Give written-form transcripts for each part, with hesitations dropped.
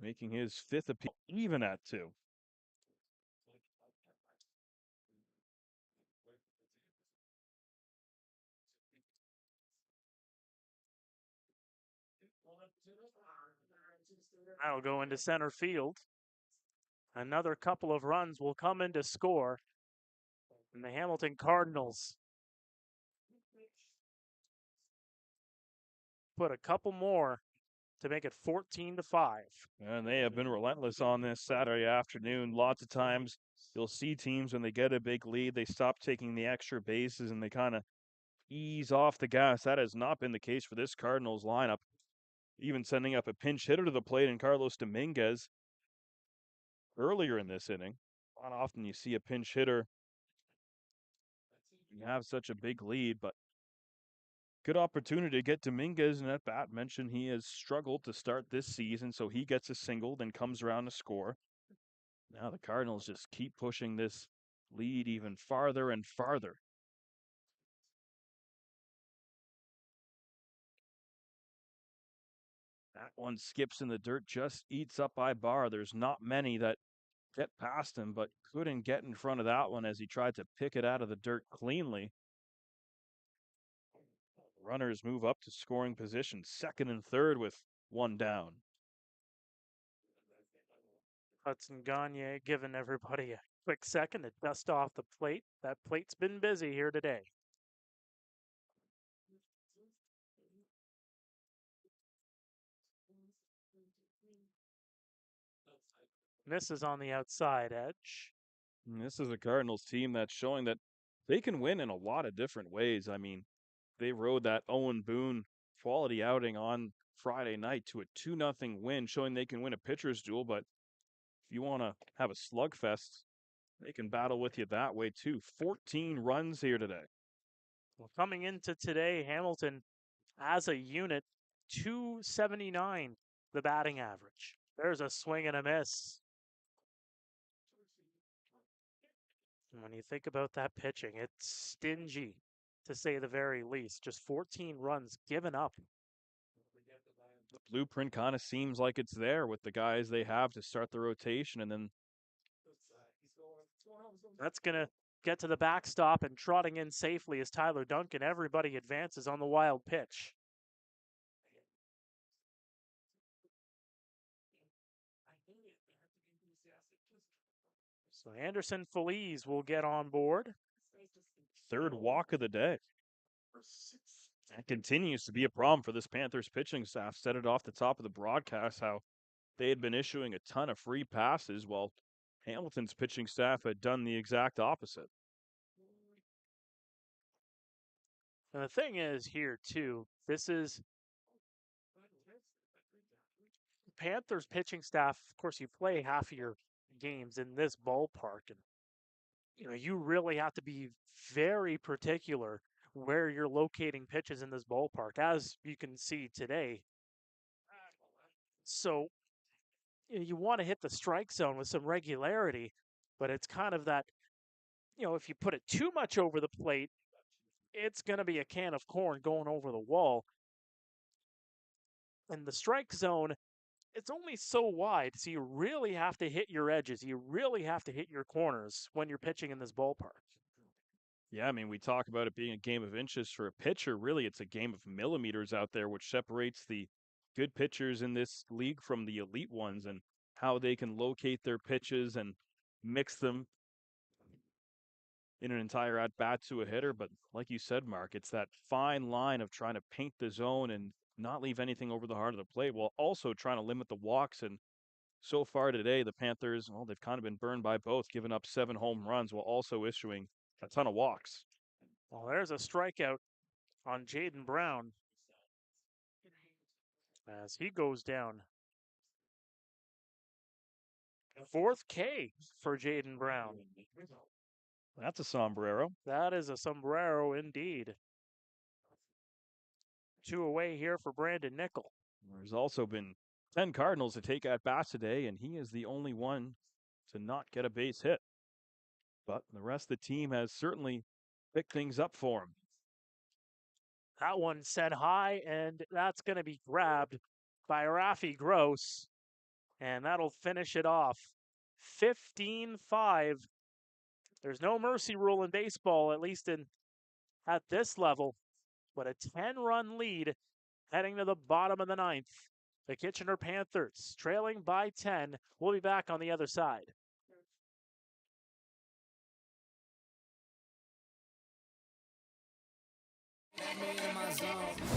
making his fifth appearance, even at 2. That'll go into center field. Another couple of runs will come in to score. And the Hamilton Cardinals put a couple more to make it 14-5. And they have been relentless on this Saturday afternoon. Lots of times you'll see teams when they get a big lead, they stop taking the extra bases and they kind of ease off the gas. That has not been the case for this Cardinals lineup. Even sending up a pinch hitter to the plate in Carlos Dominguez earlier in this inning. Not often you see a pinch hitter you have such a big lead, but good opportunity to get Dominguez in at bat. Mentioned he has struggled to start this season, so he gets a single, then comes around to score. Now the Cardinals just keep pushing this lead even farther and farther. That one skips in the dirt, just eats up by Barr. There's not many that get past him, but couldn't get in front of that one as he tried to pick it out of the dirt cleanly. Runners move up to scoring position, second and third with one down. Hudson Gagne giving everybody a quick second to dust off the plate. That plate's been busy here today. Misses on the outside edge. And this is a Cardinals team that's showing that they can win in a lot of different ways. I mean, they rode that Owen Boone quality outing on Friday night to a 2-0 win, showing they can win a pitcher's duel. But if you want to have a slugfest, they can battle with you that way too. 14 runs here today. Well, coming into today, Hamilton as a unit, 279 the batting average. There's a swing and a miss. And when you think about that pitching, it's stingy to say the very least. Just 14 runs given up. The blueprint kind of seems like it's there with the guys they have to start the rotation, and then that's going to get to the backstop, and trotting in safely is Tyler Duncan. Everybody advances on the wild pitch. So Anderson Feliz will get on board. Third walk of the day. That continues to be a problem for this Panthers pitching staff. Said it off the top of the broadcast how they had been issuing a ton of free passes while Hamilton's pitching staff had done the exact opposite. And the thing is here too, this is Panthers pitching staff. Of course, you play half of your games in this ballpark, and you really have to be very particular where you're locating pitches in this ballpark, as you can see today. So you want to hit the strike zone with some regularity, but it's kind of that, if you put it too much over the plate, it's going to be a can of corn going over the wall. And the strike zone, it's only so wide, so you really have to hit your edges. You really have to hit your corners when you're pitching in this ballpark. Yeah, I mean, we talk about it being a game of inches for a pitcher. Really, it's a game of millimeters out there, which separates the good pitchers in this league from the elite ones and how they can locate their pitches and mix them in an entire at bat to a hitter. But like you said, Mark, it's that fine line of trying to paint the zone and not leave anything over the heart of the plate while also trying to limit the walks. And so far today, the Panthers, well, they've kind of been burned by both, giving up 7 home runs while also issuing a ton of walks. Well, there's a strikeout on Jaden Brown as he goes down. Fourth K for Jaden Brown. That's a sombrero. That is a sombrero indeed. 2 away here for Brandon Nickel. There's also been 10 Cardinals to take at bats today, and he is the only one to not get a base hit. But the rest of the team has certainly picked things up for him. That one set high, and that's going to be grabbed by Rafi Gross. And that'll finish it off 15-5. There's no mercy rule in baseball, at least at this level, but a 10-run lead heading to the bottom of the ninth. The Kitchener Panthers trailing by 10. We'll be back on the other side.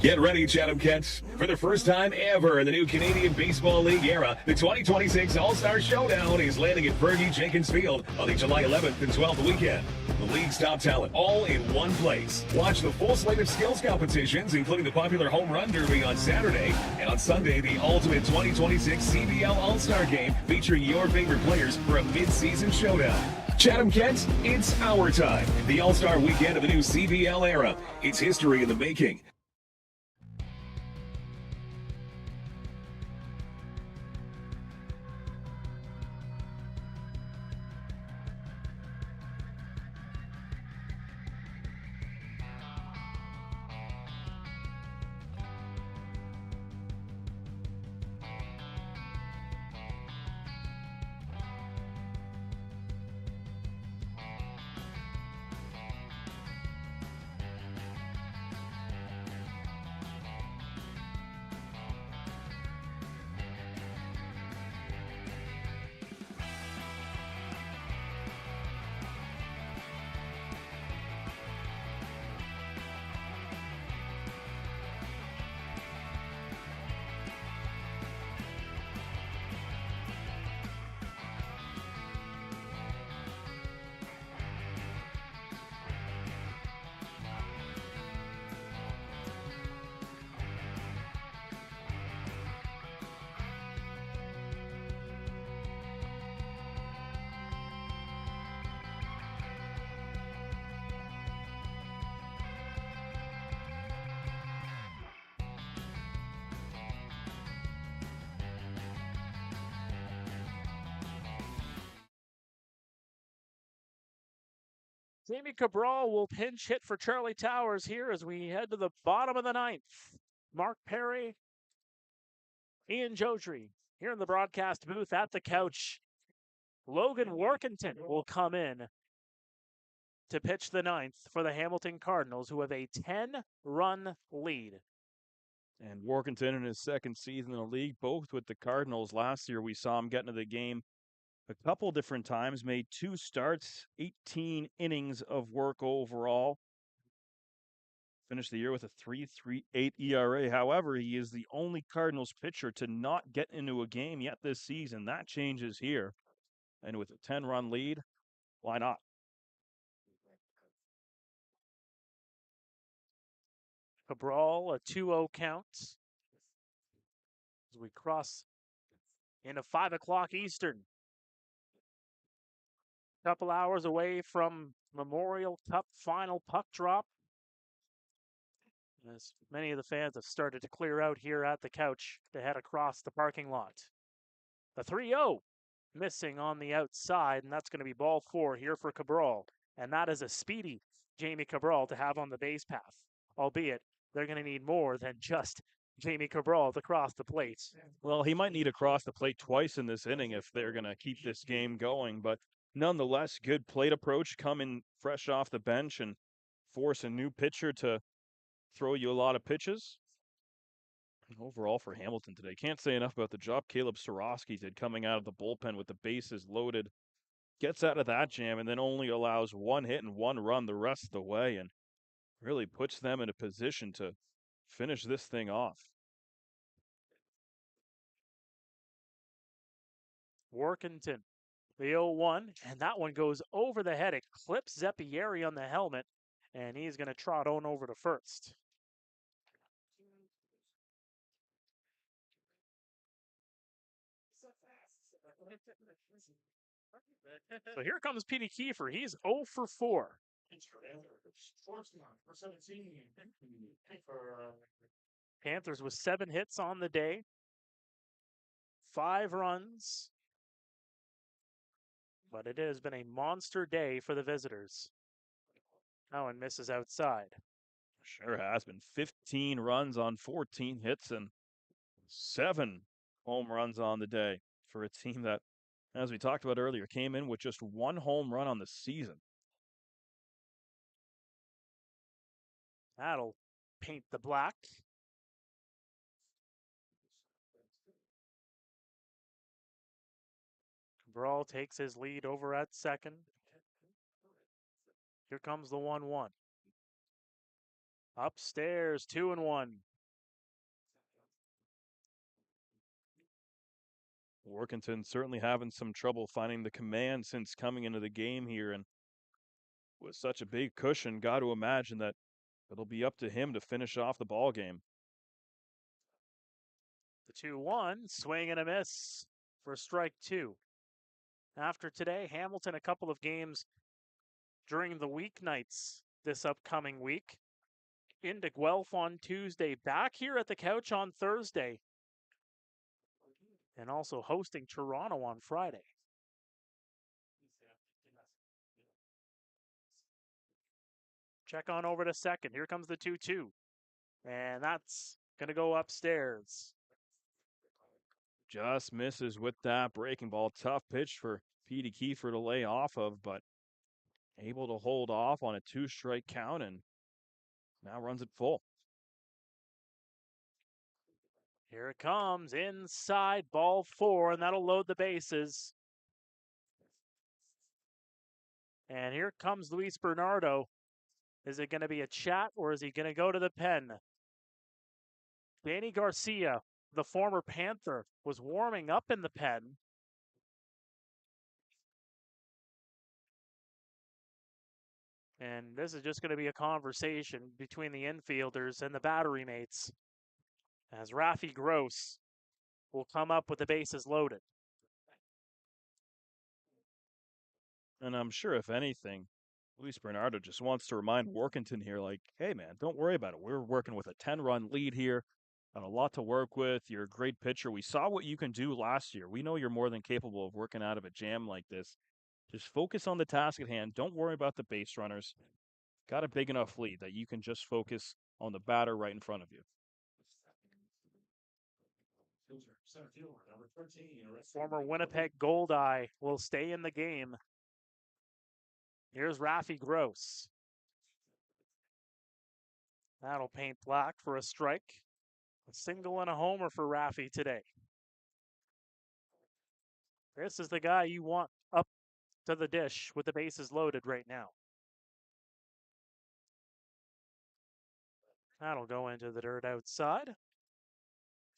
Get ready, Chatham Kents. For the first time ever in the new Canadian Baseball League era, the 2026 All-Star Showdown is landing at Fergie Jenkins Field on the July 11th and 12th weekend. The league's top talent all in one place. Watch the full slate of skills competitions, including the popular Home Run Derby on Saturday, and on Sunday, the ultimate 2026 CBL All-Star Game featuring your favorite players for a mid-season showdown. Chatham Kent, it's our time. The All-Star Weekend of the new CBL era. It's history in the making. Jamie Cabral will pinch hit for Charlie Towers here as we head to the bottom of the ninth. Mark Perry, Ian Jodry here in the broadcast booth at the couch. Logan Workington will come in to pitch the ninth for the Hamilton Cardinals, who have a 10-run lead. And Workington in his second season in the league, both with the Cardinals. Last year, we saw him get into the game a couple different times, made 2 starts, 18 innings of work overall. Finished the year with a 3.38 ERA. However, he is the only Cardinals pitcher to not get into a game yet this season. That changes here. And with a 10-run lead, why not? Cabral, a 2-0 count as we cross into 5 o'clock Eastern. Couple hours away from Memorial Cup final puck drop, as many of the fans have started to clear out here at the couch to head across the parking lot. The 3-0 missing on the outside, and that's going to be ball 4 here for Cabral. And that is a speedy Jamie Cabral to have on the base path, albeit they're going to need more than just Jamie Cabral to cross the plate. Well, he might need to cross the plate twice in this inning if they're going to keep this game going, but nonetheless, good plate approach, coming fresh off the bench and force a new pitcher to throw you a lot of pitches. And overall for Hamilton today, can't say enough about the job Caleb Sorosky did coming out of the bullpen with the bases loaded. Gets out of that jam and then only allows 1 hit and 1 run the rest of the way and really puts them in a position to finish this thing off. Workington, the 0-1, and that one goes over the head. It clips Zeppieri on the helmet, and he's going to trot on over to first. So here comes Petey Kiefer. He's 0 for 4. Panthers with 7 hits on the day, 5 runs. But it has been a monster day for the visitors. Oh, and misses outside. Sure has been 15 runs on 14 hits and 7 home runs on the day for a team that, as we talked about earlier, came in with just one home run on the season. That'll paint the black. Cabral takes his lead over at second. Here comes the 1-1. Upstairs, 2-1. Workington certainly having some trouble finding the command since coming into the game here, and with such a big cushion, got to imagine that it'll be up to him to finish off the ball game. The 2-1, swing and a miss for strike two. After today, Hamilton a couple of games during the weeknights this upcoming week. Into Guelph on Tuesday, back here at the couch on Thursday, and also hosting Toronto on Friday. Check on over to second. Here comes the 2-2. And that's going to go upstairs. Just misses with that breaking ball. Tough pitch for Petey Kiefer to lay off of, but able to hold off on a 2-strike count and now runs it full. Here it comes, inside, ball 4, and that'll load the bases. And here comes Luis Bernardo. Is it going to be a chat or is he going to go to the pen? Danny Garcia, the former Panther, was warming up in the pen. And this is just going to be a conversation between the infielders and the battery mates, as Rafi Gross will come up with the bases loaded. And I'm sure, if anything, Luis Bernardo just wants to remind Workington here, like, hey, man, don't worry about it. We're working with a 10-run lead here. Got a lot to work with. You're a great pitcher. We saw what you can do last year. We know you're more than capable of working out of a jam like this. Just focus on the task at hand. Don't worry about the base runners. Got a big enough lead that you can just focus on the batter right in front of you. Former Winnipeg Goldeye will stay in the game. Here's Rafi Gross. That'll paint black for a strike. A single and a homer for Rafi today. This is the guy you want up to the dish with the bases loaded right now. That'll go into the dirt outside.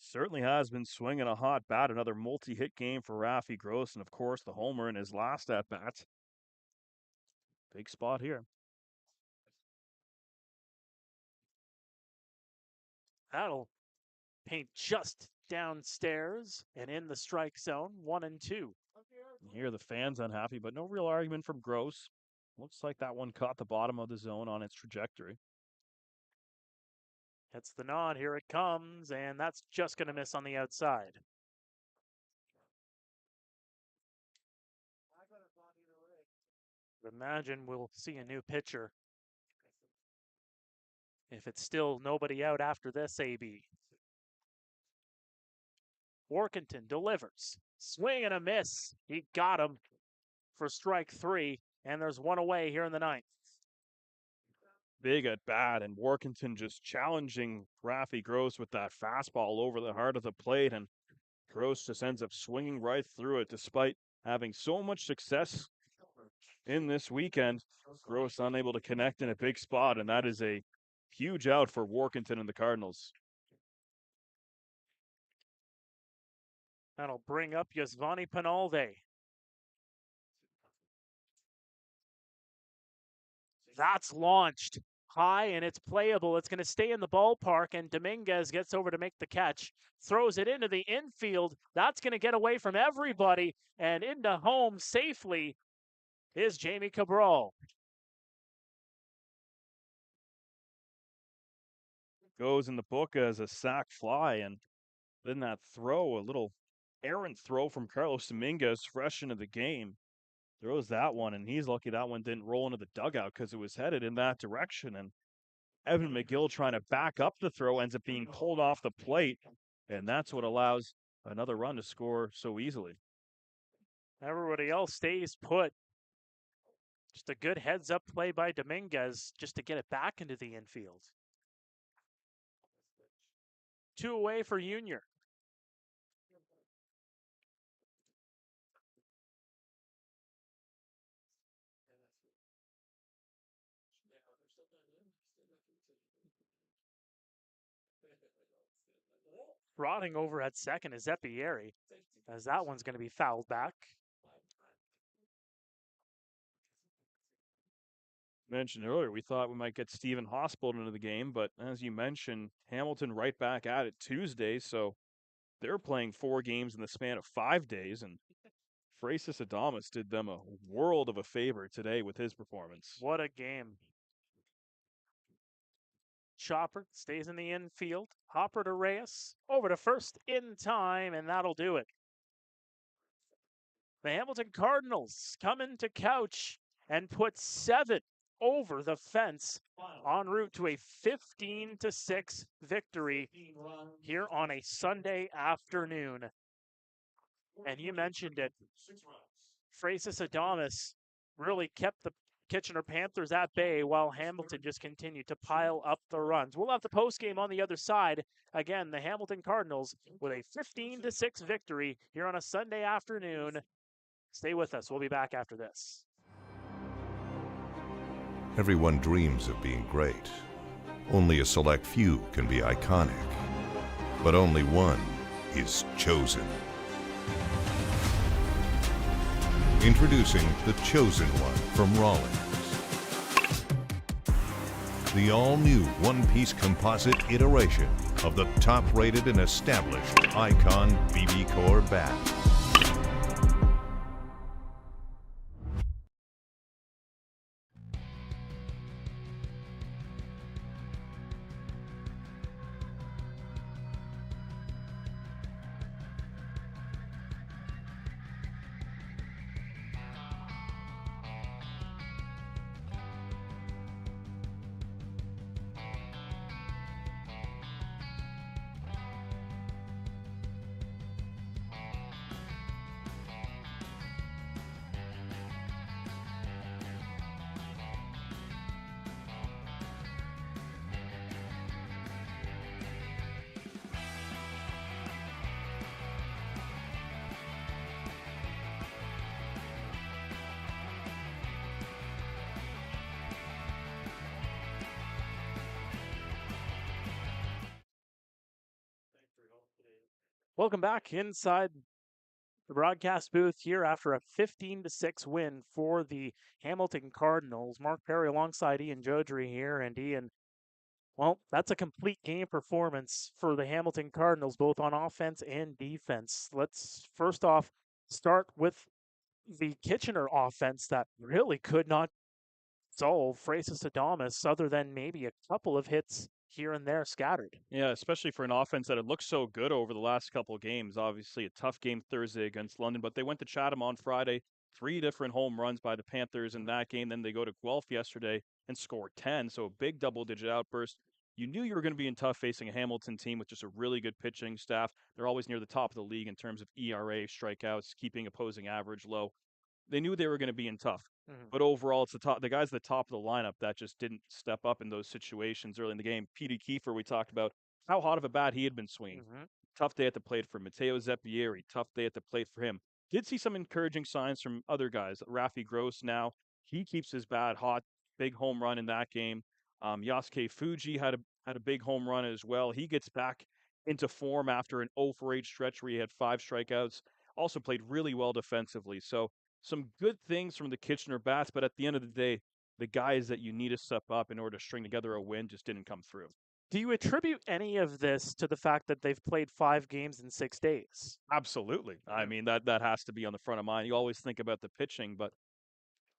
Certainly has been swinging a hot bat. Another multi-hit game for Rafi Gross, and of course the homer in his last at-bat. Big spot here. That'll paint just downstairs and in the strike zone, 1-2. Here the fans unhappy, but no real argument from Gross. Looks like that one caught the bottom of the zone on its trajectory. Hits the nod, here it comes, and that's just going to miss on the outside. Imagine we'll see a new pitcher if it's still nobody out after this, AB. Workington delivers. Swing and a miss. He got him for strike 3, and there's one away here in the ninth. Big at bat, and Workington just challenging Rafi Gross with that fastball over the heart of the plate, and Gross just ends up swinging right through it despite having so much success in this weekend. Gross unable to connect in a big spot, and that is a huge out for Workington and the Cardinals. That'll bring up Yasvani Pinalde. That's launched high and it's playable. It's going to stay in the ballpark, and Dominguez gets over to make the catch. Throws it into the infield. That's going to get away from everybody, and into home safely is Jamie Cabral. Goes in the book as a sac fly, and then that throw, a little errant throw from Carlos Dominguez fresh into the game. Throws that one, and he's lucky that one didn't roll into the dugout because it was headed in that direction. And Evan McGill trying to back up the throw ends up being pulled off the plate, and that's what allows Another run to score so easily. Everybody else stays put. Just a good heads-up play by Dominguez just to get it back into the infield. 2 away for Junior. Rotting over at second is Epieri, as that one's going to be fouled back. Mentioned earlier, we thought we might get Stephen Hospital into the game, but as you mentioned, Hamilton right back at it Tuesday, so they're playing 4 games in the span of 5 days, and Freezie Adamas did them a world of a favor today with his performance. What a game. Chopper stays in the infield. Hopper to Reyes. Over to first in time, and that'll do it. The Hamilton Cardinals come into Couch and put 7 over the fence en route to a 15-6 victory here on a Sunday afternoon. And you mentioned it, Freezie Adamas really kept the Kitchener Panthers at bay while Hamilton just continued to pile up the runs. We'll have the postgame on the other side. Again, the Hamilton Cardinals with a 15-6 victory here on a Sunday afternoon. Stay with us. We'll be back after this. Everyone dreams of being great. Only a select few can be iconic. But only one is chosen. Introducing the Chosen One from Rawlings. The all-new one-piece composite iteration of the top-rated and established Icon BB Core bat. Welcome back inside the broadcast booth here after a 15-6 win for the Hamilton Cardinals. Mark Perry alongside Ian Jodry here, and Ian, well, that's a complete game performance for the Hamilton Cardinals, both on offense and defense. Let's first off start with the Kitchener offense that really could not solve Freezie Adamas other than maybe a couple of hits here and there scattered. Yeah, especially for an offense that had looked so good over the last couple of games. Obviously, a tough game Thursday against London, but they went to Chatham on Friday. 3 different home runs by the Panthers in that game. Then they go to Guelph yesterday and score 10. So a big double-digit outburst. You knew you were going to be in tough facing a Hamilton team with just a really good pitching staff. They're always near the top of the league in terms of ERA, strikeouts, keeping opposing average low. They knew they were going to be in tough. But overall, it's the guys at the top of the lineup that just didn't step up in those situations early in the game. Petey Kiefer, we talked about how hot of a bat he had been swinging. Tough day at the plate for Matteo Zeppieri. Tough day at the plate for him. Did see some encouraging signs from other guys. Rafi Gross now, he keeps his bat hot. Big home run in that game. Yasuke Fuji had a big home run as well. He gets back into form after an 0 for 8 stretch where he had 5 strikeouts. Also played really well defensively. So some good things from the Kitchener bats, but at the end of the day, the guys that you need to step up in order to string together a win just didn't come through. Do you attribute any of this to the fact that they've played 5 games in 6 days? Absolutely. I mean, that has to be on the front of mind. You always think about the pitching, but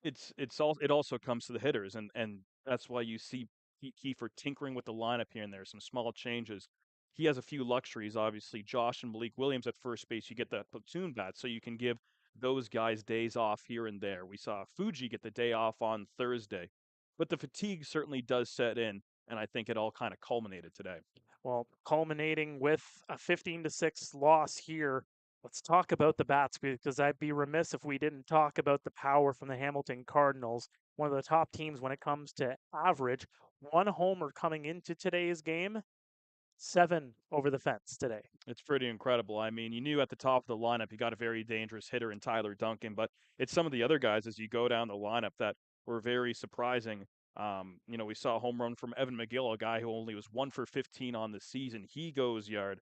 it also comes to the hitters, and that's why you see Pete Kiefer tinkering with the lineup here and there, some small changes. He has a few luxuries, obviously. Josh and Malik Williams at first base, you get that platoon bat, so you can give those guys days off here and there. We saw Fuji get the day off on Thursday, but the fatigue certainly does set in, and I think it all kind of culminated today. Well, culminating with a 15-6 loss here. Let's talk about the bats because I'd be remiss if we didn't talk about the power from the Hamilton Cardinals, one of the top teams when it comes to average. One homer coming into today's game, 7 over the fence today. It's pretty incredible. I mean, you knew at the top of the lineup you got a very dangerous hitter in Tyler Duncan, but it's some of the other guys as you go down the lineup that were very surprising. We saw a home run from Evan McGill, a guy who only was 1 for 15 on the season. He goes yard.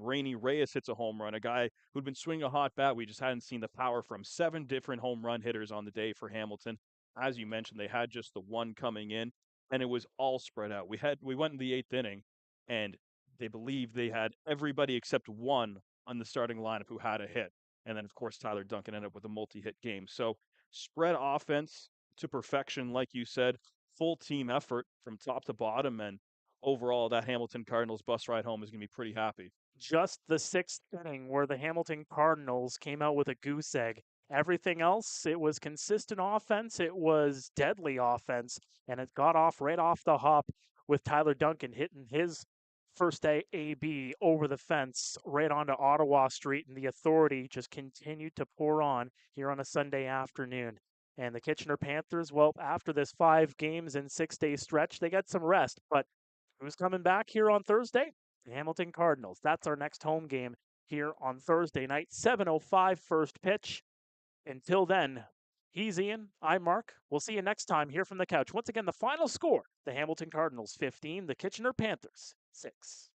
Rainy Reyes hits a home run, a guy who'd been swinging a hot bat. We just hadn't seen the power from 7 different home run hitters on the day for Hamilton. As you mentioned, they had just the one coming in, and it was all spread out. We went in the 8th inning, and they believe they had everybody except one on the starting lineup who had a hit. And then, of course, Tyler Duncan ended up with a multi-hit game. So spread offense to perfection, like you said, full team effort from top to bottom. And overall, that Hamilton Cardinals bus ride home is going to be pretty happy. Just the 6th inning where the Hamilton Cardinals came out with a goose egg. Everything else, it was consistent offense. It was deadly offense. And it got off right off the hop with Tyler Duncan hitting his first AB over the fence right onto Ottawa Street, and the Authority just continued to pour on here on a Sunday afternoon. And the Kitchener Panthers, well, after this 5 games and 6-day stretch, they got some rest. But who's coming back here on Thursday? The Hamilton Cardinals. That's our next home game here on Thursday night, 7:05 first pitch. Until then, he's Ian. I'm Mark. We'll see you next time here from the couch. Once again, the final score, the Hamilton Cardinals 15, the Kitchener Panthers 6.